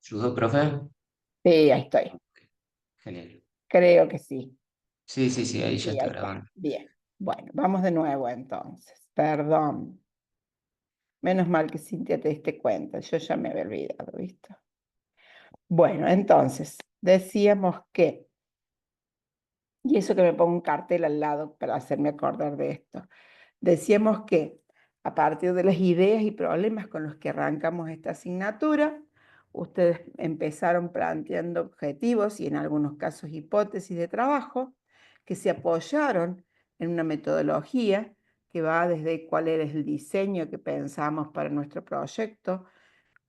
¿Ayudó, profe? Sí, ahí estoy. Genial. Creo que sí. Sí, sí, sí, ahí ya Sí, está ahí está. grabando. Bien. Bueno, vamos de nuevo entonces. Perdón. Menos mal que Cintia te diste cuenta. Yo ya me había olvidado, ¿viste? Bueno, entonces, decíamos que, y eso que me pongo un cartel al lado para hacerme acordar de esto, decíamos que a partir de las ideas y problemas con los que arrancamos esta asignatura, ustedes empezaron planteando objetivos y en algunos casos hipótesis de trabajo que se apoyaron en una metodología que va desde cuál era el diseño que pensamos para nuestro proyecto,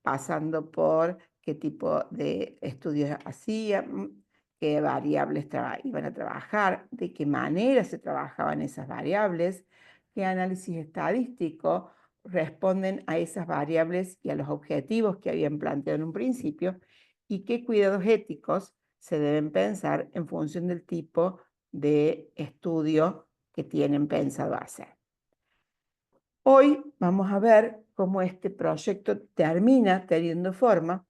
pasando por qué tipo de estudios hacían, qué variables iban a trabajar, de qué manera se trabajaban esas variables, qué análisis estadístico responden a esas variables y a los objetivos que habían planteado en un principio, y qué cuidados éticos se deben pensar en función del tipo de estudio que tienen pensado hacer. Hoy vamos a ver cómo este proyecto termina teniendo forma,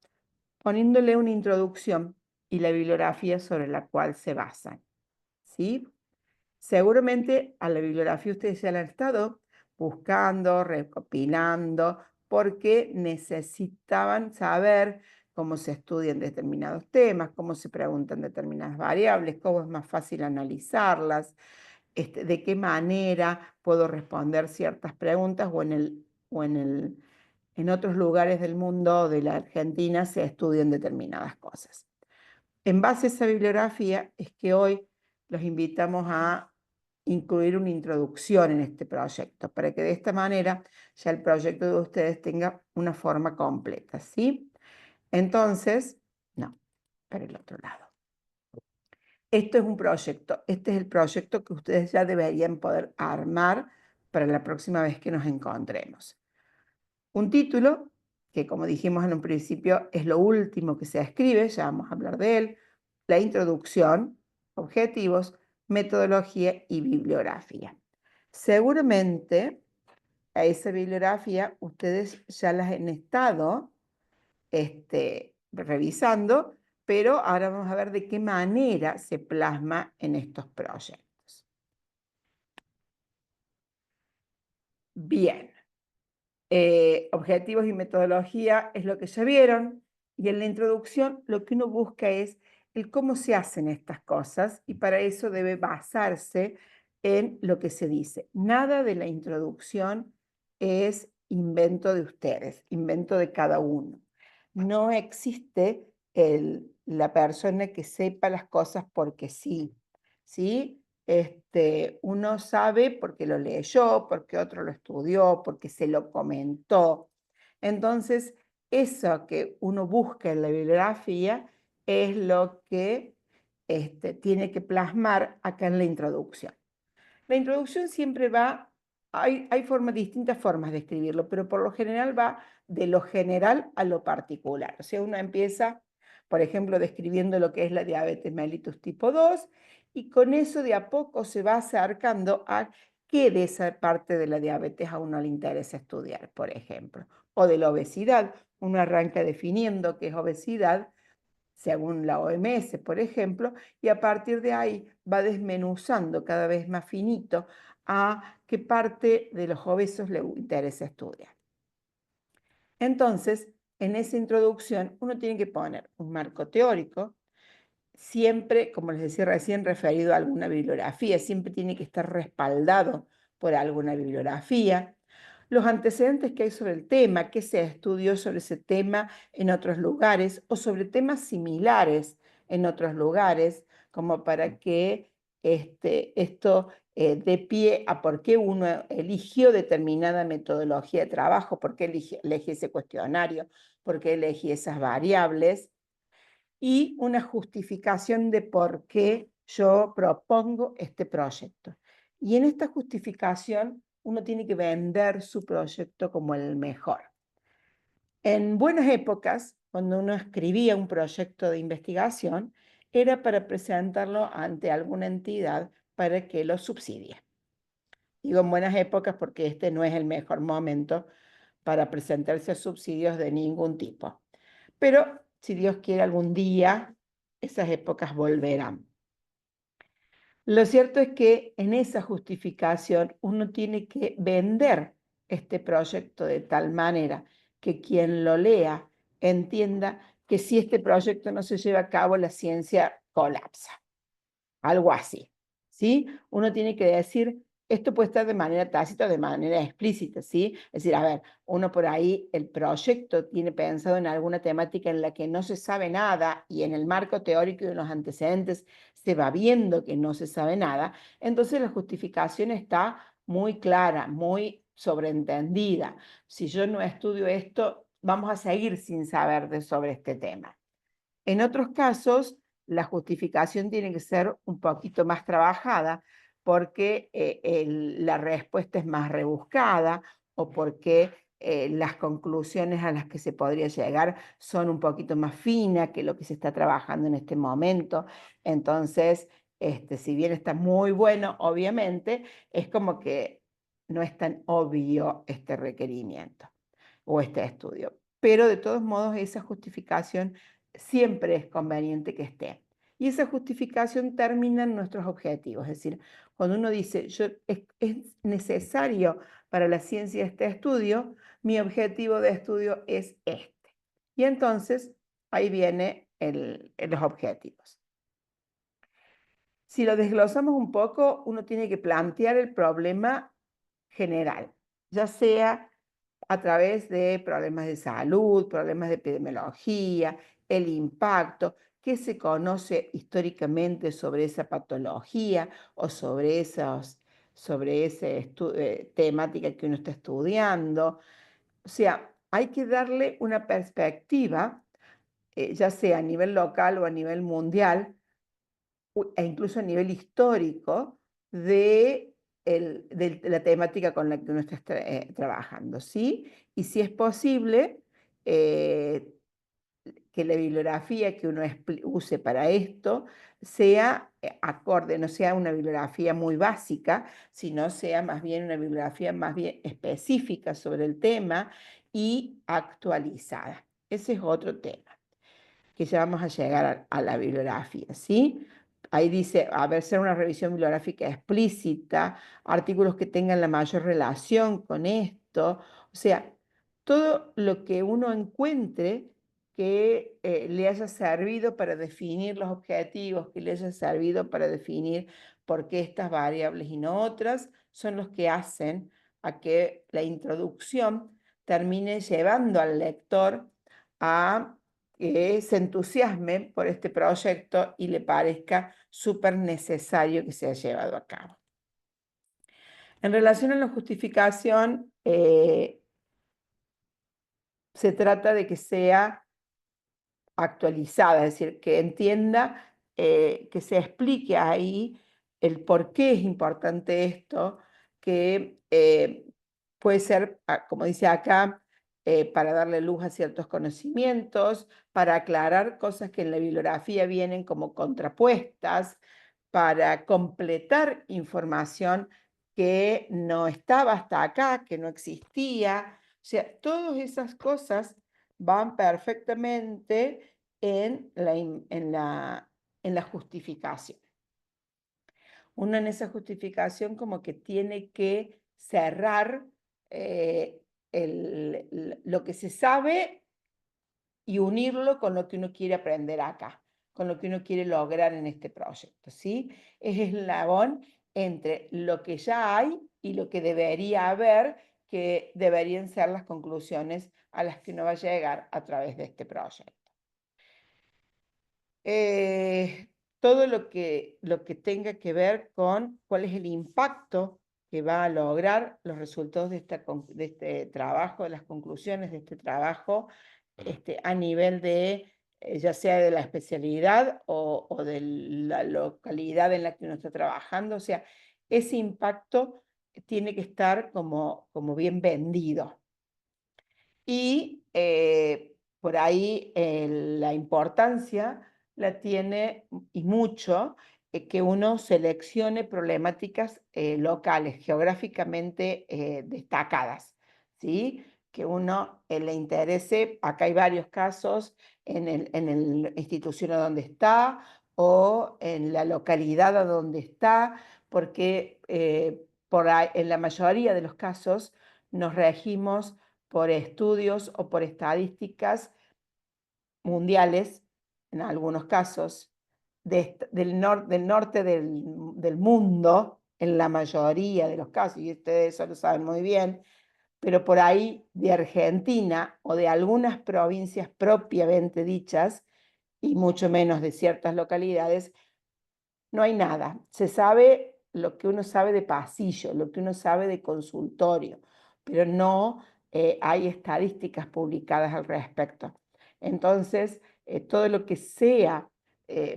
poniéndole una introducción y la bibliografía sobre la cual se basan, ¿sí? Seguramente a la bibliografía ustedes ya la han estado buscando, recopilando, porque necesitaban saber cómo se estudian determinados temas, cómo se preguntan determinadas variables, cómo es más fácil analizarlas, de qué manera puedo responder ciertas preguntas en otros lugares del mundo de la Argentina se estudian determinadas cosas. En base a esa bibliografía es que hoy los invitamos a incluir una introducción en este proyecto, para que de esta manera ya el proyecto de ustedes tenga una forma completa, ¿sí? Entonces, no, para el otro lado. Esto es un proyecto, este es el proyecto que ustedes ya deberían poder armar para la próxima vez que nos encontremos. Un título, que como dijimos en un principio, es lo último que se escribe, ya vamos a hablar de él, la introducción, objetivos, metodología y bibliografía. Seguramente a esa bibliografía ustedes ya las han estado revisando, pero ahora vamos a ver de qué manera se plasma en estos proyectos. Bien, objetivos y metodología es lo que ya vieron, y en la introducción lo que uno busca es el cómo se hacen estas cosas, y para eso debe basarse en lo que se dice. Nada de la introducción es invento de ustedes, invento de cada uno. No existe la persona que sepa las cosas porque sí, ¿sí? Uno sabe porque lo leyó, porque otro lo estudió, porque se lo comentó. Entonces, eso que uno busca en la bibliografía es lo que tiene que plasmar acá en la introducción. La introducción siempre va, hay distintas formas de escribirlo, pero por lo general va de lo general a lo particular. O sea, uno empieza, por ejemplo, describiendo lo que es la diabetes mellitus tipo 2, y con eso de a poco se va acercando a qué de esa parte de la diabetes a uno le interesa estudiar, por ejemplo. O de la obesidad, uno arranca definiendo qué es obesidad, según la OMS, por ejemplo, y a partir de ahí va desmenuzando cada vez más finito a qué parte de los obesos le interesa estudiar. Entonces, en esa introducción uno tiene que poner un marco teórico, siempre, como les decía recién, referido a alguna bibliografía, siempre tiene que estar respaldado por alguna bibliografía, los antecedentes que hay sobre el tema, qué se estudió sobre ese tema en otros lugares o sobre temas similares en otros lugares, como para que esto dé pie a por qué uno eligió determinada metodología de trabajo, por qué elegí ese cuestionario, por qué elegí esas variables, y una justificación de por qué yo propongo este proyecto. Y en esta justificación uno tiene que vender su proyecto como el mejor. En buenas épocas, cuando uno escribía un proyecto de investigación, era para presentarlo ante alguna entidad para que lo subsidie. Digo en buenas épocas porque este no es el mejor momento para presentarse a subsidios de ningún tipo. Pero si Dios quiere algún día, esas épocas volverán. Lo cierto es que en esa justificación uno tiene que vender este proyecto de tal manera que quien lo lea entienda que si este proyecto no se lleva a cabo, la ciencia colapsa. Algo así, ¿sí? Uno tiene que decir, esto puede estar de manera tácita o de manera explícita, ¿sí? Es decir, a ver, uno por ahí, el proyecto tiene pensado en alguna temática en la que no se sabe nada y en el marco teórico y en los antecedentes se va viendo que no se sabe nada, entonces la justificación está muy clara, muy sobreentendida. Si yo no estudio esto, vamos a seguir sin saber sobre este tema. En otros casos, la justificación tiene que ser un poquito más trabajada porque la respuesta es más rebuscada o porque las conclusiones a las que se podría llegar son un poquito más finas que lo que se está trabajando en este momento. Entonces, si bien está muy bueno, obviamente, es como que no es tan obvio este requerimiento o este estudio. Pero de todos modos, esa justificación siempre es conveniente que esté. Y esa justificación termina en nuestros objetivos. Es decir, cuando uno dice, es necesario para la ciencia este estudio, mi objetivo de estudio es este. Y entonces ahí viene los objetivos. Si lo desglosamos un poco, uno tiene que plantear el problema general, ya sea a través de problemas de salud, problemas de epidemiología, el impacto, qué se conoce históricamente sobre esa patología o sobre esa temática que uno está estudiando. O sea, hay que darle una perspectiva, ya sea a nivel local o a nivel mundial, e incluso a nivel histórico, de la temática con la que uno está trabajando, ¿sí? Y si es posible, eh, que la bibliografía que uno use para esto sea acorde, no sea una bibliografía muy básica, sino sea más bien una bibliografía más bien específica sobre el tema y actualizada. Ese es otro tema que ya vamos a llegar a la bibliografía, ¿sí? Ahí dice, a ver, ser una revisión bibliográfica explícita, artículos que tengan la mayor relación con esto, o sea, todo lo que uno encuentre que le haya servido para definir los objetivos, que le haya servido para definir por qué estas variables y no otras, son los que hacen a que la introducción termine llevando al lector a que se entusiasme por este proyecto y le parezca súper necesario que sea llevado a cabo. En relación a la justificación, se trata de que sea actualizada, es decir, que entienda, que se explique ahí el por qué es importante esto, que puede ser, como dice acá, para darle luz a ciertos conocimientos, para aclarar cosas que en la bibliografía vienen como contrapuestas, para completar información que no estaba hasta acá, que no existía. O sea, todas esas cosas van perfectamente en la justificación. Uno en esa justificación como que tiene que cerrar lo que se sabe y unirlo con lo que uno quiere aprender acá, con lo que uno quiere lograr en este proyecto, ¿sí? Es el eslabón entre lo que ya hay y lo que debería haber, que deberían ser las conclusiones a las que uno va a llegar a través de este proyecto. Todo lo que tenga que ver con cuál es el impacto que va a lograr los resultados de este trabajo, de las conclusiones de este trabajo, a nivel de, ya sea de la especialidad o de la localidad en la que uno está trabajando. O sea, ese impacto tiene que estar como bien vendido. Y por ahí la importancia la tiene, y mucho, que uno seleccione problemáticas locales, geográficamente destacadas, ¿sí? que uno le interese. Acá hay varios casos en la institución a donde está o en la localidad a donde está, porque en la mayoría de los casos nos regimos por estudios o por estadísticas mundiales, en algunos casos, del norte del mundo, en la mayoría de los casos, y ustedes eso lo saben muy bien, pero por ahí de Argentina o de algunas provincias propiamente dichas, y mucho menos de ciertas localidades, no hay nada. Se sabe lo que uno sabe de pasillo, lo que uno sabe de consultorio, pero no hay estadísticas publicadas al respecto. Entonces, todo lo que sea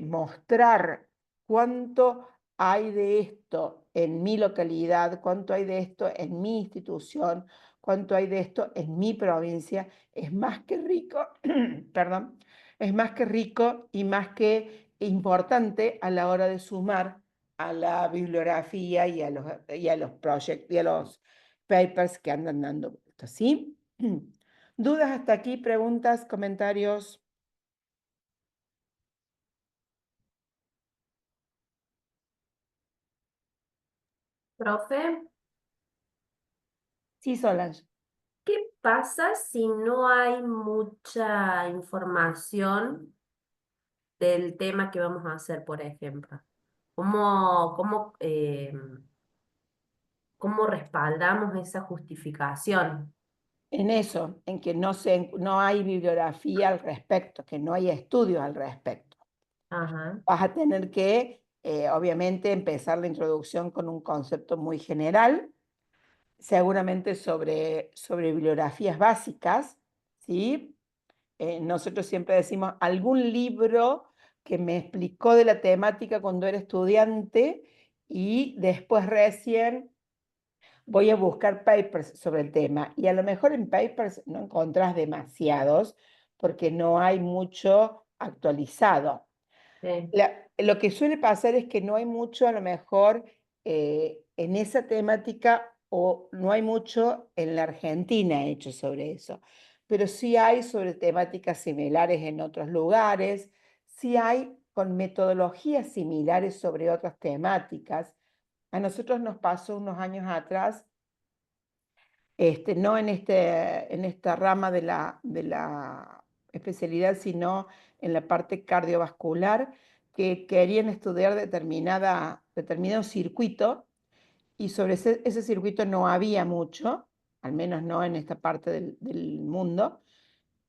mostrar cuánto hay de esto en mi localidad, cuánto hay de esto en mi institución, cuánto hay de esto en mi provincia, es más que rico, perdón, es más que rico y más que importante a la hora de sumar a la bibliografía y a los proyectos y a los papers que andan dando vueltas, ¿sí? ¿Dudas hasta aquí? ¿Preguntas? ¿Comentarios? Profe, Sí, Solange. ¿qué pasa si no hay mucha información del tema que vamos a hacer, por ejemplo? ¿Cómo respaldamos esa justificación? En eso, en que no hay bibliografía al respecto, que no hay estudios al respecto. Ajá, Vas a tener que, obviamente, empezar la introducción con un concepto muy general, seguramente sobre bibliografías básicas, ¿sí? Nosotros siempre decimos algún libro que me explicó de la temática cuando era estudiante y después recién voy a buscar papers sobre el tema. Y a lo mejor en papers no encontrás demasiados porque no hay mucho actualizado. sí, Lo que suele pasar es que no hay mucho, a lo mejor, en esa temática o no hay mucho en la Argentina hecho sobre eso, pero sí hay sobre temáticas similares en otros lugares, sí hay con metodologías similares sobre otras temáticas. A nosotros nos pasó unos años atrás, no en esta rama de la especialidad, sino en la parte cardiovascular, que querían estudiar determinado circuito y sobre ese circuito no había mucho, al menos no en esta parte del mundo,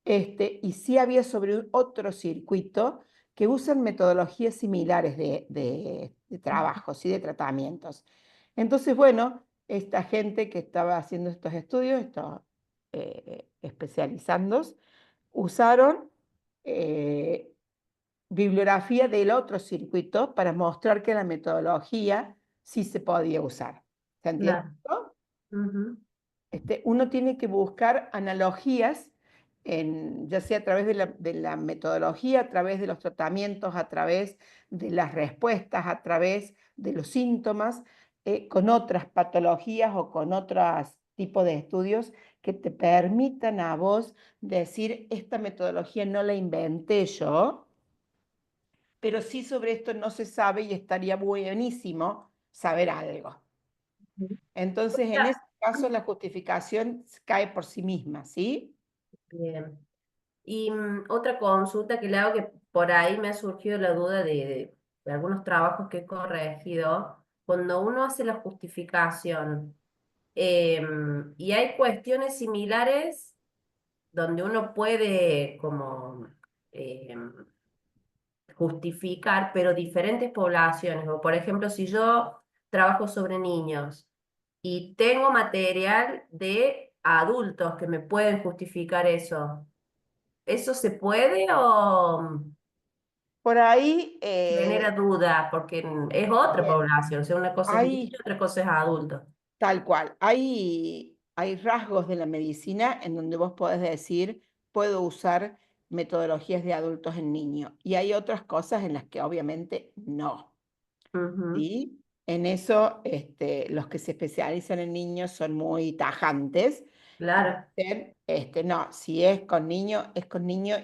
y sí había sobre otro circuito que usan metodologías similares de trabajos y de tratamientos. Entonces, bueno, esta gente que estaba haciendo estos estudios, estos especializandos, usaron eh, bibliografía del otro circuito para mostrar que la metodología sí se podía usar. ¿Se entiende claro. esto? Ujú, Uno tiene que buscar analogías, ya sea a través de la metodología, a través de los tratamientos, a través de las respuestas, a través de los síntomas, con otras patologías o con otros tipos de estudios que te permitan a vos decir, esta metodología no la inventé yo, pero sí sobre esto no se sabe y estaría buenísimo saber algo. ujú. Entonces, en ese Ya, caso, la justificación cae por sí misma, ¿sí? bien. Y otra consulta que le hago que por ahí me ha surgido la duda de algunos trabajos que he corregido. Cuando uno hace la justificación y hay cuestiones similares donde uno puede como em, justificar, pero diferentes poblaciones. O por ejemplo, si yo trabajo sobre niños y tengo material de adultos que me pueden justificar eso. ¿Eso se puede o Por ahí genera duda? Porque es otra bien, población, o sea, una cosa es niño, hay otra cosa es adulto. tal cual, hay rasgos de la medicina en donde vos podés decir, puedo usar metodologías de adultos en niños, y hay otras cosas en las que obviamente no, Ujú, ¿sí? En eso, los que se especializan en niños son muy tajantes y claro. dicen, No, si es con niño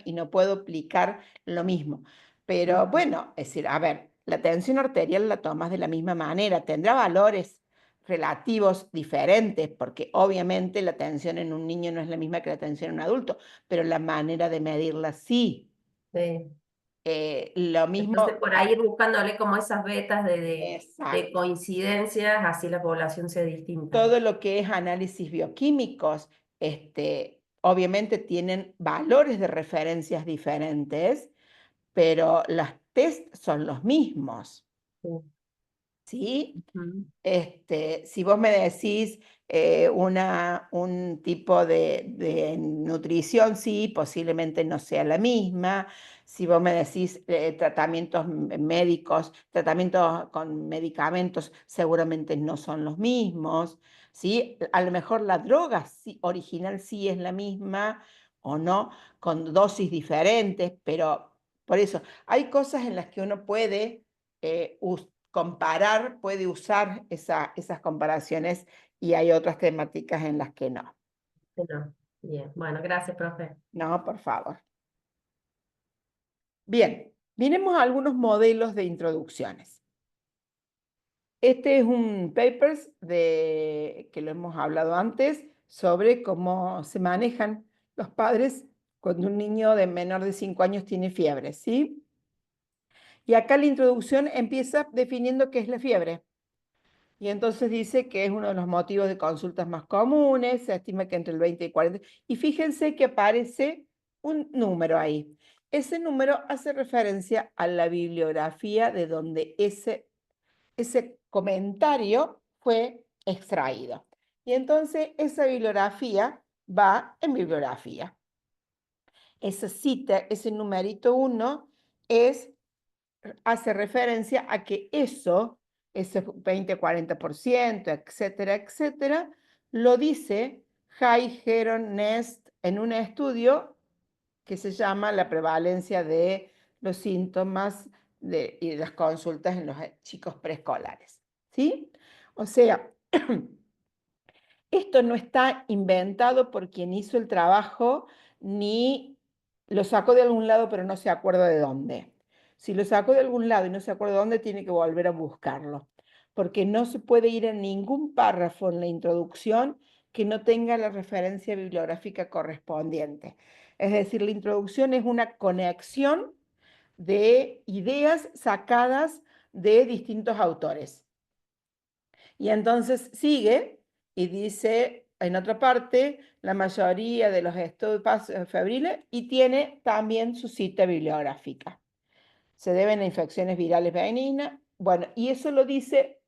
y no puedo aplicar lo mismo. Pero Ujú. bueno, es decir, a ver, la tensión arterial la tomas de la misma manera, tendrá valores relativos diferentes, porque obviamente la tensión en un niño no es la misma que la tensión en un adulto, pero la manera de medirla sí. Sí. Lo Entonces, mismo, por ahí ir buscándole como esas vetas de exacto. coincidencias, así la población sea distinta. Todo lo que es análisis bioquímicos, obviamente tienen valores de referencias diferentes, pero los test son los mismos, Sí. ¿sí? Ujú. Si vos me decís un tipo de nutrición, sí, posiblemente no sea la misma. Si vos me decís tratamientos médicos, tratamientos con medicamentos, seguramente no son los mismos, ¿sí? A lo mejor la droga original sí es la misma o no, con dosis diferentes, pero por eso hay cosas en las que uno puede comparar, puede usar esas comparaciones y hay otras temáticas en las que no. Bueno, bien. Bueno, gracias, profe. No, por favor. Bien, miremos algunos modelos de introducciones. Este es un papers que lo hemos hablado antes sobre cómo se manejan los padres cuando un niño de menor de 5 años tiene fiebre, ¿sí? Y acá la introducción empieza definiendo qué es la fiebre. Y entonces dice que es uno de los motivos de consultas más comunes, se estima que entre el 20 y 40. Y fíjense que aparece un número ahí. Ese número hace referencia a la bibliografía de donde ese comentario fue extraído. Y entonces esa bibliografía va en bibliografía. Esa cita, ese numerito 1, hace referencia a que ese 20-40%, etcétera, etcétera, lo dice Hay, Heron, Nest en un estudio que se llama La prevalencia de los síntomas y de las consultas en los chicos preescolares. ¿Sí? O sea, esto no está inventado por quien hizo el trabajo, ni lo sacó de algún lado, pero no se acuerda de dónde. Si lo sacó de algún lado y no se acuerda de dónde, tiene que volver a buscarlo, porque no se puede ir en ningún párrafo en la introducción que no tenga la referencia bibliográfica correspondiente. Es decir, la introducción es una conexión de ideas sacadas de distintos autores. Y entonces sigue y dice en otra parte la mayoría de los estudios febriles y tiene también su cita bibliográfica. Se deben a infecciones virales benignas. Bueno, y eso lo dice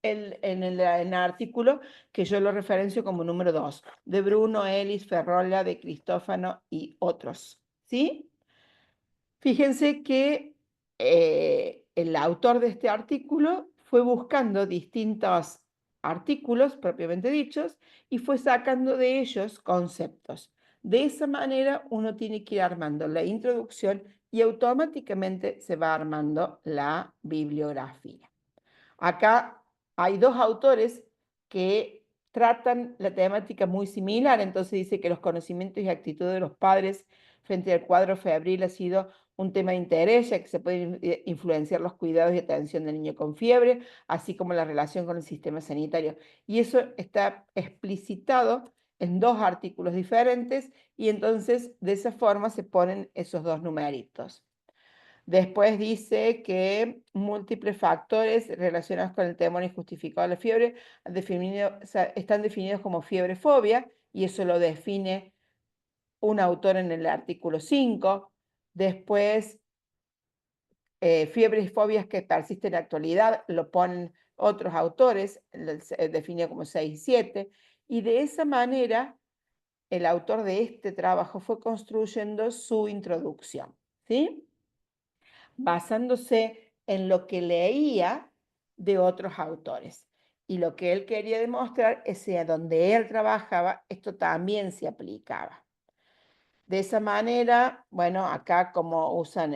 en el artículo que yo lo referencio como número 2, de Bruno, Ellis, Ferrola, de Cristófano y otros. ¿Sí? Fíjense que el autor de este artículo fue buscando distintos artículos propiamente dichos y fue sacando de ellos conceptos. De esa manera uno tiene que ir armando la introducción y automáticamente se va armando la bibliografía. Acá hay dos autores que tratan la temática muy similar, entonces dice que los conocimientos y actitudes de los padres frente al cuadro febril ha sido un tema de interés, ya que se pueden influenciar los cuidados y atención del niño con fiebre, así como la relación con el sistema sanitario. Y eso está explicitado en dos artículos diferentes y entonces de esa forma se ponen esos dos numeritos. Después dice que múltiples factores relacionados con el temor injustificado de la fiebre están definidos como fiebrefobia, y eso lo define un autor en el artículo 5. Después, fiebres y fobias que persisten en la actualidad, lo ponen otros autores, definido como 6 y 7. Y de esa manera, el autor de este trabajo fue construyendo su introducción. ¿Sí? Basándose en lo que leía de otros autores. Y lo que él quería demostrar es que donde él trabajaba, esto también se aplicaba. De esa manera, bueno, acá como usan,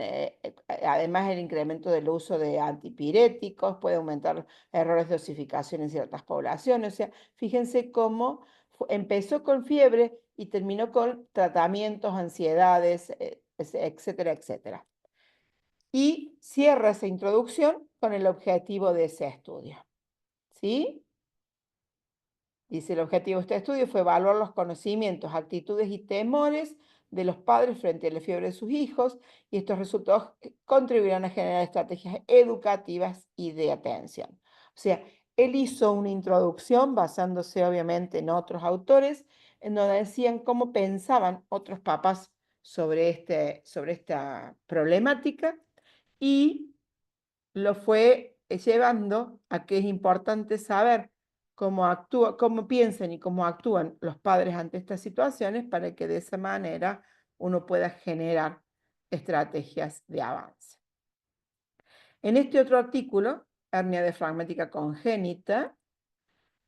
además el incremento del uso de antipiréticos, puede aumentar errores de dosificación en ciertas poblaciones. O sea, fíjense cómo empezó con fiebre y terminó con tratamientos, ansiedades, etcétera, etcétera. Y cierra esa introducción con el objetivo de ese estudio. ¿Sí? Dice, el objetivo de este estudio fue evaluar los conocimientos, actitudes y temores de los padres frente a la fiebre de sus hijos, y estos resultados contribuirán a generar estrategias educativas y de atención. O sea, él hizo una introducción basándose obviamente en otros autores, en donde decían cómo pensaban otros papás sobre esta problemática, y lo fue llevando a que es importante saber cómo piensan y cómo actúan los padres ante estas situaciones para que de esa manera uno pueda generar estrategias de avance. En este otro artículo, hernia diafragmática congénita,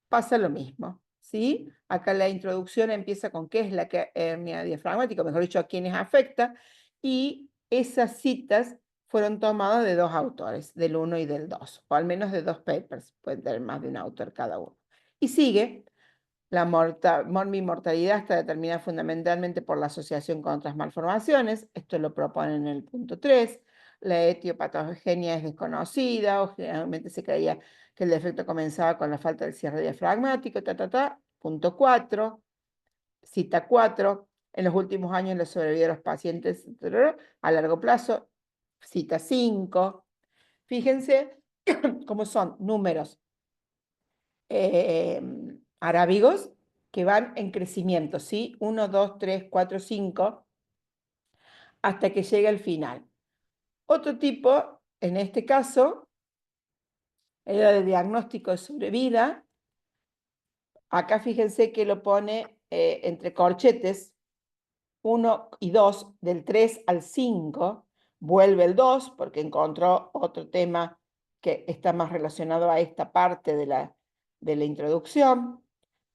pasa lo mismo, ¿sí? Acá la introducción empieza con qué es la hernia diafragmática, mejor dicho, a quiénes afecta, y esas citas fueron tomadas de dos autores, del 1 y del 2, o al menos de dos papers, pueden tener más de un autor cada uno. Y sigue, la mortalidad está determinada fundamentalmente por la asociación con otras malformaciones, esto lo proponen en el punto 3, la etiopatogenia es desconocida, o generalmente se creía que el defecto comenzaba con la falta del cierre diafragmático, Punto 4, cita 4, en los últimos años la sobrevida de los pacientes a largo plazo, cita 5. Fíjense cómo son números arábigos que van en crecimiento, ¿sí? 1, 2, 3, 4, 5, hasta que llega el final. Otro tipo, en este caso, era de diagnóstico de sobrevida. Acá fíjense que lo pone entre corchetes 1 y 2, del 3 al 5, vuelve el 2 porque encontró otro tema que está más relacionado a esta parte de la introducción,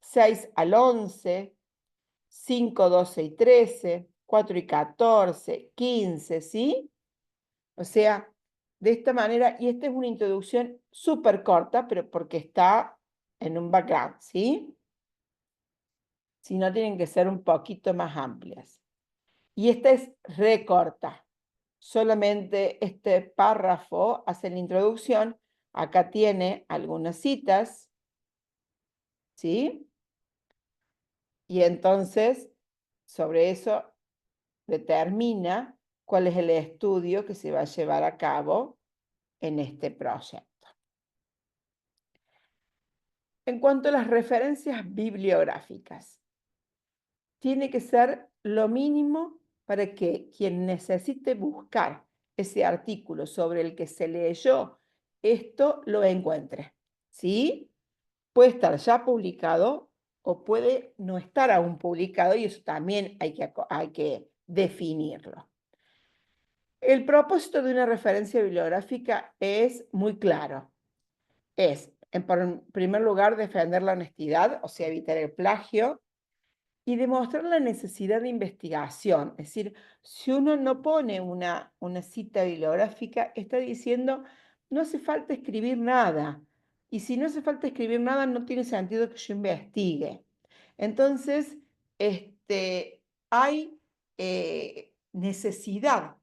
6 al 11, 5, 12 y 13, 4 y 14, 15, ¿sí? O sea, de esta manera, y esta es una introducción súper corta, pero porque está en un background, ¿sí? Si no, tienen que ser un poquito más amplias. Y esta es recorta. Solamente este párrafo hace la introducción. Acá tiene algunas citas, ¿sí? Y entonces, sobre eso determina cuál es el estudio que se va a llevar a cabo en este proyecto. En cuanto a las referencias bibliográficas, tiene que ser lo mínimo para que quien necesite buscar ese artículo sobre el que se leyó esto lo encuentre, ¿sí? Puede estar ya publicado o puede no estar aún publicado, y eso también hay que definirlo. El propósito de una referencia bibliográfica es muy claro. Es, en primer lugar, defender la honestidad, o sea, evitar el plagio, y demostrar la necesidad de investigación. Es decir, si uno no pone una cita bibliográfica, está diciendo, no hace falta escribir nada. Y si no hace falta escribir nada, no tiene sentido que yo investigue. Entonces, hay necesidad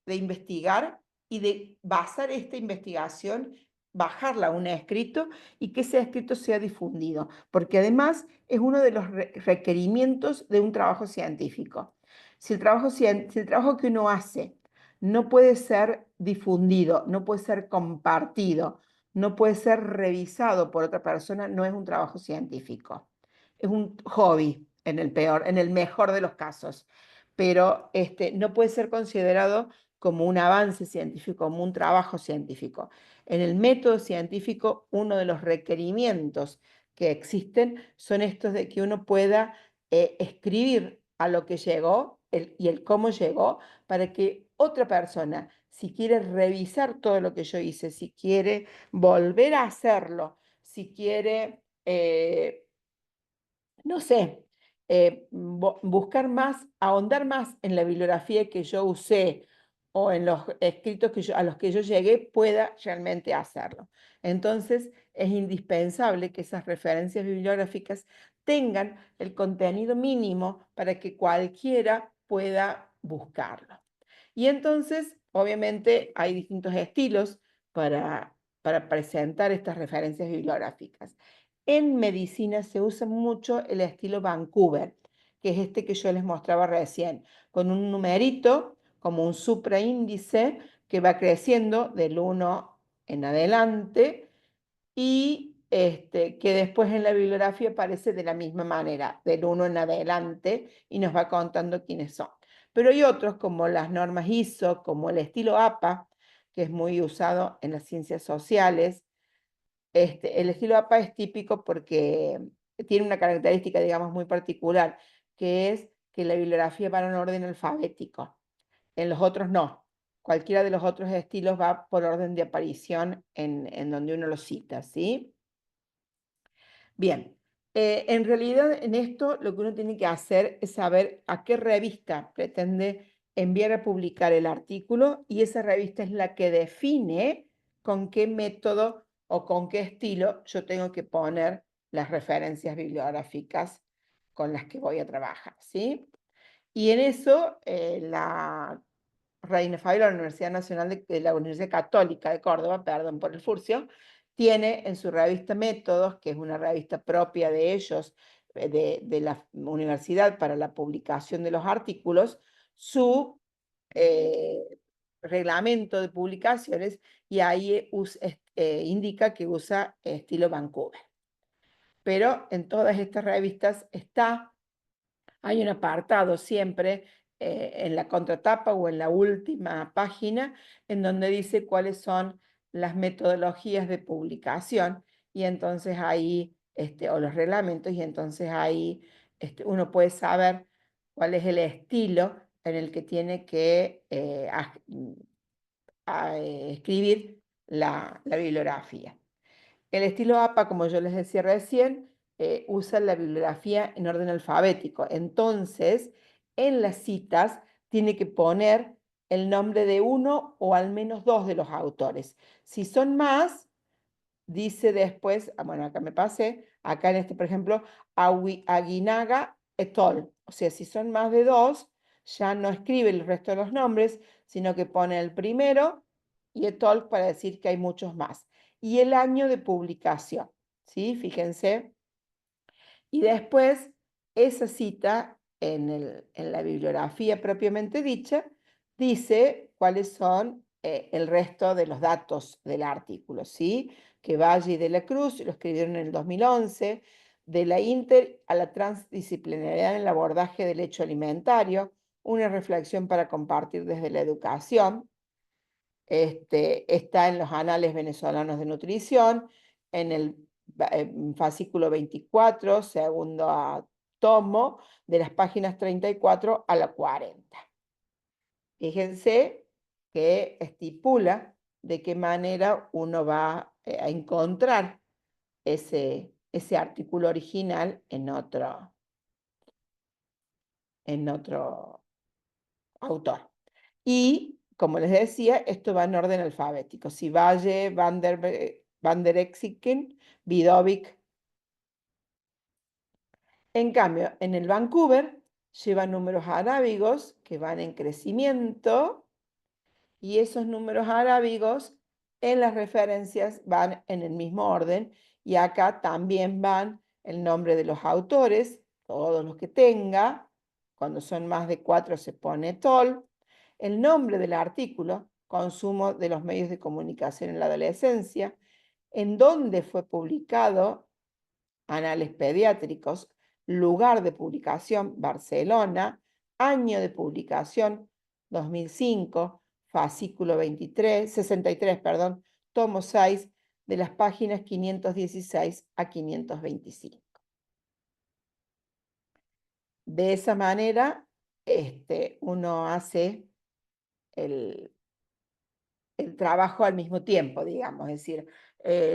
de investigar y de basar esta investigación, bajarla a un escrito y que ese escrito sea difundido, porque además es uno de los requerimientos de un trabajo científico. Si el trabajo que uno hace no puede ser difundido, no puede ser compartido, no puede ser revisado por otra persona, no es un trabajo científico. Es un hobby en el mejor de los casos, pero no puede ser considerado como un avance científico, como un trabajo científico. En el método científico, uno de los requerimientos que existen son estos de que uno pueda escribir a lo que llegó y el cómo llegó, para que otra persona, si quiere revisar todo lo que yo hice, si quiere volver a hacerlo, si quiere, no sé, buscar más, ahondar más en la bibliografía que yo usé o en los escritos a los que yo llegué, pueda realmente hacerlo. Entonces, es indispensable que esas referencias bibliográficas tengan el contenido mínimo para que cualquiera pueda buscarlo. Y entonces, obviamente, hay distintos estilos para presentar estas referencias bibliográficas. En medicina se usa mucho el estilo Vancouver, que es este que yo les mostraba recién, con un numerito como un supraíndice que va creciendo del 1 en adelante y que después en la bibliografía aparece de la misma manera, del 1 en adelante, y nos va contando quiénes son. Pero hay otros como las normas ISO, como el estilo APA, que es muy usado en las ciencias sociales. El estilo APA es típico porque tiene una característica, digamos, muy particular, que es que la bibliografía va en un orden alfabético. En los otros no. Cualquiera de los otros estilos va por orden de aparición en donde uno lo cita, ¿sí? Bien, en realidad en esto lo que uno tiene que hacer es saber a qué revista pretende enviar a publicar el artículo y esa revista es la que define con qué método o con qué estilo yo tengo que poner las referencias bibliográficas con las que voy a trabajar, ¿sí? Y en eso la Reina Fabiola, la Universidad Nacional de la Universidad Católica de Córdoba, perdón por el furcio, tiene en su revista Métodos, que es una revista propia de ellos, de la universidad para la publicación de los artículos, su reglamento de publicaciones y ahí indica que usa estilo Vancouver. Pero en todas estas revistas hay un apartado siempre en la contratapa o en la última página en donde dice cuáles son las metodologías de publicación y entonces ahí, o los reglamentos, y entonces ahí uno puede saber cuál es el estilo en el que tiene que escribir la bibliografía. El estilo APA, como yo les decía recién, usa la bibliografía en orden alfabético. Entonces, en las citas tiene que poner el nombre de uno o al menos dos de los autores. Si son más, dice después, bueno, acá me pasé, acá en por ejemplo, Aguinaga et al. O sea, si son más de dos, ya no escribe el resto de los nombres, sino que pone el primero y et al para decir que hay muchos más. Y el año de publicación, ¿sí? Fíjense. Y después, esa cita en la bibliografía propiamente dicha, dice cuáles son el resto de los datos del artículo, ¿sí? Que Valle y de la Cruz lo escribieron en el 2011, de la Inter a la transdisciplinariedad en el abordaje del hecho alimentario, una reflexión para compartir desde la educación. Está en los Anales Venezolanos de Nutrición, en el fascículo 24, segundo tomo, de las páginas 34 a la 40. Fíjense que estipula de qué manera uno va a encontrar ese artículo original en otro autor. Y, como les decía, esto va en orden alfabético. Si Valle, Van der Exigen, Vidovic. En cambio, en el Vancouver lleva números arábigos que van en crecimiento y esos números arábigos en las referencias van en el mismo orden y acá también van el nombre de los autores, todos los que tenga. Cuando son más de 4 se pone TOL. El nombre del artículo, consumo de los medios de comunicación en la adolescencia, en dónde fue publicado, Anales Pediátricos, lugar de publicación, Barcelona, año de publicación, 2005, fascículo 63, perdón, tomo 6, de las páginas 516 a 525. De esa manera, uno hace el trabajo al mismo tiempo, digamos, es decir,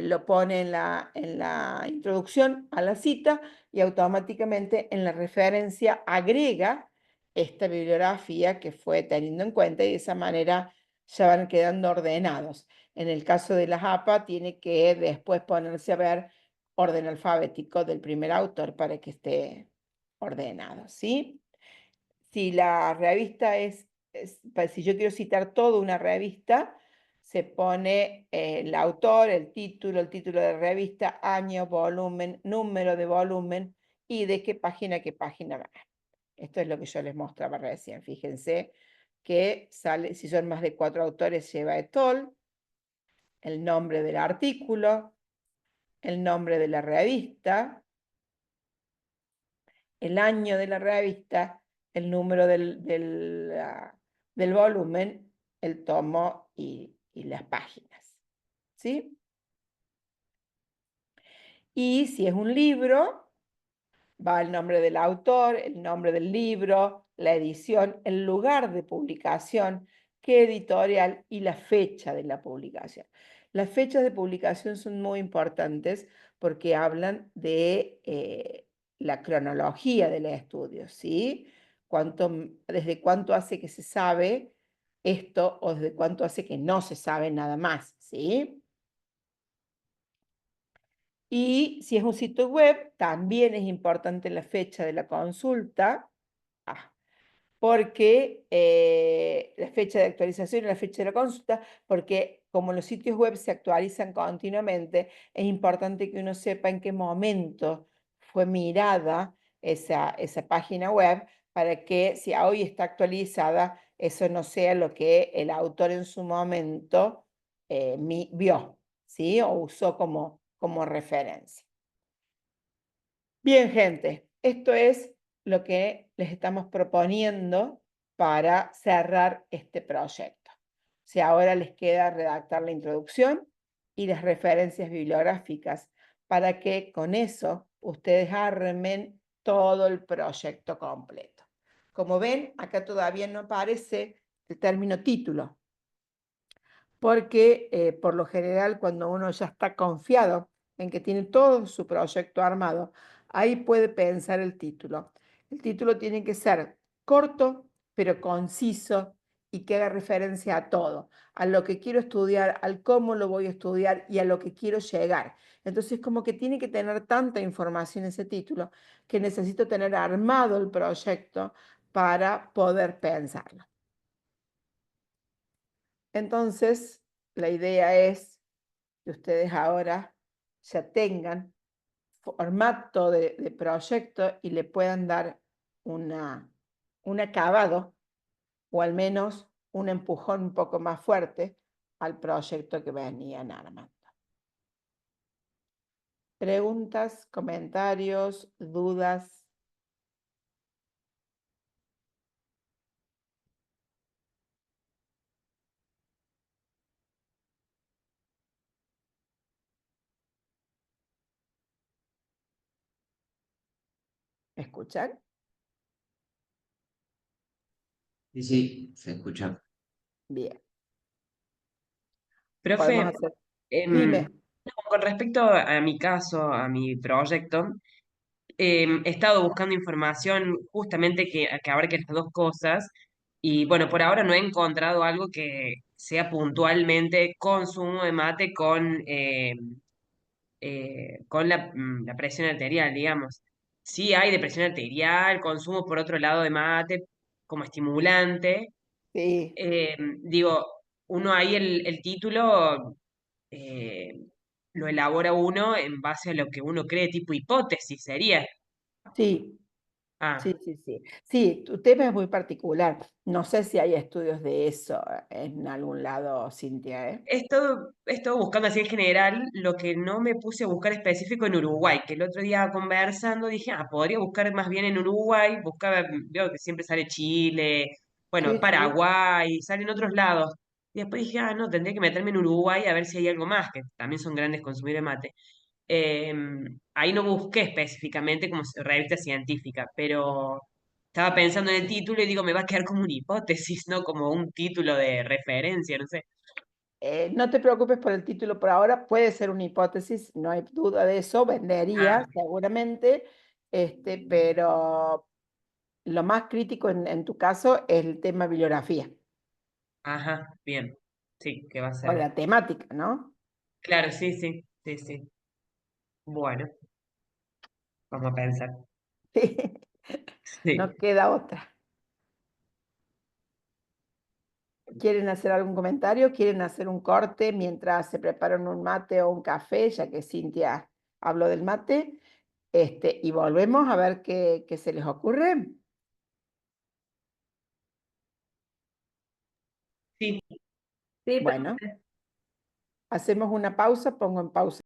lo pone en la introducción a la cita y automáticamente en la referencia agrega esta bibliografía que fue teniendo en cuenta y de esa manera ya van quedando ordenados. En el caso de las APA tiene que después ponerse a ver orden alfabético del primer autor para que esté ordenado, ¿sí? Si la revista si yo quiero citar toda una revista, se pone el autor, el título de revista, año, volumen, número de volumen y de qué página a qué página va. Esto es lo que yo les mostraba recién. Fíjense que sale, si son más de 4 autores, lleva etol, el nombre del artículo, el nombre de la revista, el año de la revista, el número del volumen, el tomo y las páginas. ¿Sí? Y si es un libro, va el nombre del autor, el nombre del libro, la edición, el lugar de publicación, qué editorial y la fecha de la publicación. Las fechas de publicación son muy importantes porque hablan de la cronología del estudio, ¿sí? Desde cuánto hace que se sabe esto o desde cuánto hace que no se sabe nada más, ¿sí? Y si es un sitio web, también es importante la fecha de la consulta, porque la fecha de actualización y la fecha de la consulta, porque como los sitios web se actualizan continuamente, es importante que uno sepa en qué momento fue mirada esa página web para que si hoy está actualizada, eso no sea lo que el autor en su momento vio, ¿sí? O usó como referencia. Bien, gente, esto es lo que les estamos proponiendo para cerrar este proyecto. O sea, ahora les queda redactar la introducción y las referencias bibliográficas para que con eso ustedes armen todo el proyecto completo. Como ven, acá todavía no aparece el término título, porque por lo general cuando uno ya está confiado en que tiene todo su proyecto armado, ahí puede pensar el título. El título tiene que ser corto, pero conciso y que haga referencia a todo, a lo que quiero estudiar, al cómo lo voy a estudiar y a lo que quiero llegar. Entonces, como que tiene que tener tanta información ese título que necesito tener armado el proyecto para poder pensarlo. Entonces, la idea es que ustedes ahora ya tengan formato de proyecto y le puedan dar un acabado o al menos un empujón un poco más fuerte al proyecto que venían armando. ¿Preguntas, comentarios, dudas? ¿Me escuchan? Sí, sí, se escucha. Bien. Podemos Profe, hacer. em, Dime. no, con respecto a mi caso, a mi proyecto, he estado buscando información justamente que abarque las dos cosas y bueno, por ahora no he encontrado algo que sea puntualmente consumo de mate con la presión arterial, digamos. Sí hay de presión arterial, consumo por otro lado de mate como estimulante. Sí, Digo, uno ahí el título eh, lo elabora uno en base a lo que uno cree, tipo hipótesis sería. sí. Sí, Ah, sí, sí. Sí, tu tema es muy particular. No sé si hay estudios de eso en algún lado, Cintia, ¿eh? he estado buscando así en general, lo que no me puse a buscar específico en Uruguay, que el otro día conversando dije, podría buscar más bien en Uruguay, buscaba, veo que siempre sale Chile, bueno, Sí, sí. Paraguay, salen otros lados. Y después dije, no, tendré que meterme en Uruguay a ver si hay algo más, que también son grandes consumidores de mate. Eh, Ahí no busqué específicamente como revista científica, pero estaba pensando en el título y digo, me va a quedar como una hipótesis, ¿no? Como un título de referencia, no sé. No te preocupes por el título por ahora, puede ser una hipótesis, no hay duda de eso, vendería Ah, seguramente, pero lo más crítico en tu caso es el tema bibliografía ajá, bien. Sí, ¿qué va a o ser? la temática, ¿no? Claro, sí, sí, sí, sí. Bueno, vamos a pensar. Sí. No queda otra. ¿Quieren hacer algún comentario? ¿Quieren hacer un corte mientras se preparan un mate o un café? Ya que Cintia habló del mate. Y volvemos a ver qué se les ocurre. Sí. Sí, Bueno, perfecto. hacemos una pausa, pongo en pausa.